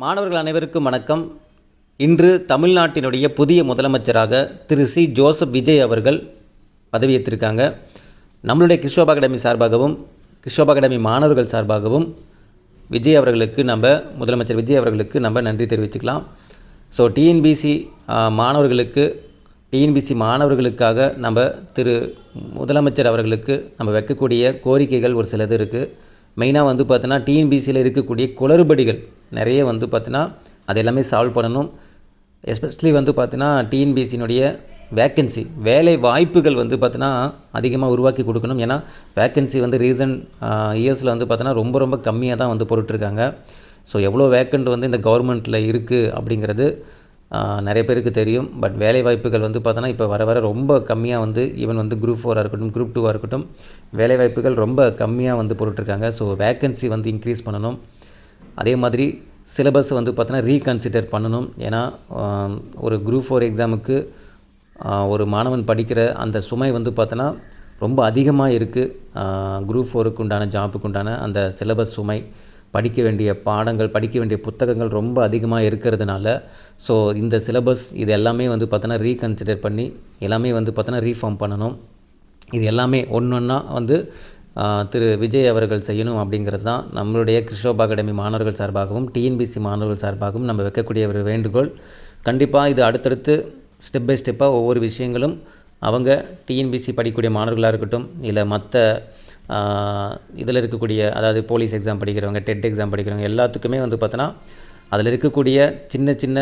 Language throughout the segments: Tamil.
மாணவர்கள் அனைவருக்கும் வணக்கம். இன்று தமிழ்நாட்டினுடைய புதிய முதலமைச்சராக திரு சி ஜோசப் விஜய் அவர்கள் பதவியேற்றிருக்காங்க. நம்மளுடைய கிறிஸ்டோப் அகாடமி சார்பாகவும் கிறிஸ்டோப் அகாடமி மாணவர்கள் சார்பாகவும் முதலமைச்சர் விஜய் அவர்களுக்கு நம்ம நன்றி தெரிவிச்சுக்கலாம். ஸோ டிஎன்பிசி மாணவர்களுக்காக நம்ம திரு முதலமைச்சர் அவர்களுக்கு நம்ம வைக்கக்கூடிய கோரிக்கைகள் ஒரு சிலது இருக்குது. மெயினாக பார்த்தோன்னா டிஎன்பிசியில் இருக்கக்கூடிய குளறுபடிகள் நிறைய பார்த்தோன்னா அது எல்லாமே சால்வ் பண்ணணும். எஸ்பெஷலி பார்த்தோன்னா டிஎன்பிசியினுடைய வேக்கன்சி வேலை வாய்ப்புகள் பார்த்தோன்னா அதிகமாக உருவாக்கி கொடுக்கணும். ஏன்னா வேக்கன்சி ரீசன்ட் இயர்ஸில் பார்த்தோன்னா ரொம்ப கம்மியாக தான் போட்டுட்ருக்காங்க. ஸோ எவ்வளோ வேக்கண்ட் இந்த கவர்மெண்ட்டில் இருக்குது அப்படிங்கிறது நிறைய பேருக்கு தெரியும். பட் வேலை வாய்ப்புகள் பார்த்தோன்னா இப்போ வர ரொம்ப கம்மியாக ஈவன் குரூப் 4 இருக்கட்டும், குரூப் 2 இருக்கட்டும், வேலை வாய்ப்புகள் ரொம்ப கம்மியாக போட்டுட்ருக்காங்க. ஸோ வேக்கன்சி இன்க்ரீஸ் பண்ணணும். அதே மாதிரி சிலபஸ் பார்த்தோன்னா ரீகன்சிடர் பண்ணணும். ஏன்னா ஒரு குரூப் 4 எக்ஸாமுக்கு ஒரு மாணவன் படிக்கிற அந்த சுமை பார்த்தோன்னா ரொம்ப அதிகமாக இருக்குது. குரூப் 4க்கு உண்டான ஜாப்புக்கு உண்டான அந்த சிலபஸ் சுமை, படிக்க வேண்டிய பாடங்கள், படிக்க வேண்டிய புத்தகங்கள் ரொம்ப அதிகமாக இருக்கிறதுனால ஸோ இந்த சிலபஸ் இது எல்லாமே பார்த்தோன்னா ரீகன்சிடர் பண்ணி எல்லாமே பார்த்தோன்னா ரீஃபார்ம் பண்ணணும். இது எல்லாமே ஒன்றா திரு விஜய் அவர்கள் செய்யணும் அப்படிங்கிறது தான் நம்மளுடைய கிறிஸ்டோப் அகாடமி மாணவர்கள் சார்பாகவும் டிஎன்பிசி மாணவர்கள் சார்பாகவும் நம்ம வைக்கக்கூடிய ஒரு வேண்டுகோள். கண்டிப்பாக இது அடுத்தடுத்து ஸ்டெப் பை ஸ்டெப்பாக ஒவ்வொரு விஷயங்களும் அவங்க டிஎன்பிசி படிக்கக்கூடிய மாணவர்களாக இருக்கட்டும், இல்லை மற்ற இதில் இருக்கக்கூடிய அதாவது போலீஸ் எக்ஸாம் படிக்கிறவங்க, டெட் எக்ஸாம் படிக்கிறவங்க எல்லாத்துக்குமே பார்த்தோன்னா அதில் இருக்கக்கூடிய சின்ன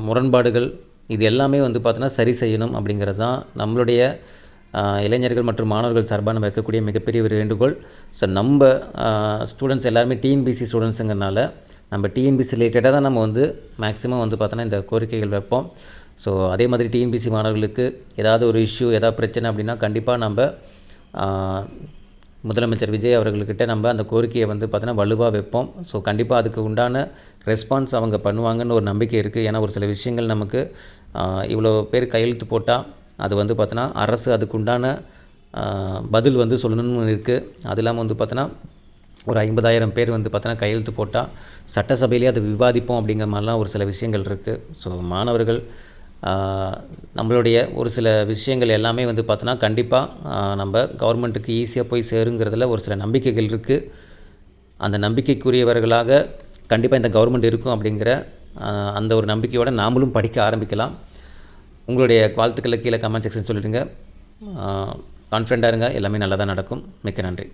முரண்பாடுகள் இது எல்லாமே பார்த்தோன்னா சரி செய்யணும் அப்படிங்கிறது தான் நம்மளுடைய இளைஞர்கள் மற்றும் மாணவர்கள் சார்பாக நம்ம வைக்கக்கூடிய மிகப்பெரிய ஒரு வேண்டுகோள். ஸோ நம்ம ஸ்டூடெண்ட்ஸ் எல்லாருமே டிஎன்பிசி ஸ்டூடெண்ட்ஸுங்கிறனால நம்ம டிஎன்பிசி ரிலேட்டடாக தான் நம்ம மேக்ஸிமம் பார்த்தோன்னா இந்த கோரிக்கைகள் வைப்போம். ஸோ அதே மாதிரி டிஎன்பிசி மாணவர்களுக்கு ஏதாவது ஒரு இஷ்யூ, ஏதாவது பிரச்சனை அப்படின்னா கண்டிப்பாக நம்ம முதலமைச்சர் விஜய் அவர்கள்கிட்ட நம்ம அந்த கோரிக்கையை பார்த்தோன்னா வலுவாக வைப்போம். ஸோ கண்டிப்பாக அதுக்கு உண்டான ரெஸ்பான்ஸ் அவங்க பண்ணுவாங்கன்னு ஒரு நம்பிக்கை இருக்குது. ஏன்னா ஒரு சில விஷயங்கள் நமக்கு இவ்வளோ பேர் கையெழுத்து போட்டால் அது பார்த்தோன்னா அரசு அதுக்கு உண்டான பதில் சொல்லணும்னு இருக்குது. அது இல்லாமல் பார்த்தோன்னா ஒரு 50,000 பேர் பார்த்தோன்னா கையெழுத்து போட்டால் சட்டசபையிலே அதை விவாதிப்போம் அப்படிங்கிற மாதிரிலாம் ஒரு சில விஷயங்கள் இருக்குது. ஸோ மாணவர்கள் நம்மளுடைய ஒரு சில விஷயங்கள் எல்லாமே பார்த்தோன்னா கண்டிப்பாக நம்ம கவர்மெண்ட்டுக்கு ஈஸியாக போய் சேருங்கிறதுல ஒரு சில நம்பிக்கைகள் இருக்குது. அந்த நம்பிக்கைக்குரியவர்களாக கண்டிப்பாக இந்த கவர்மெண்ட் இருக்கும் அப்படிங்கிற அந்த ஒரு நம்பிக்கையோடு நாமளும் படிக்க ஆரம்பிக்கலாம். உங்களுடைய வாழ்த்துக்களை கீழே கமெண்ட் செக்ஷன் சொல்லிடுங்க. கான்ஃபிடென்ட்டாக இருங்க, எல்லாமே நல்லா தான் நடக்கும். மிக்க நன்றி.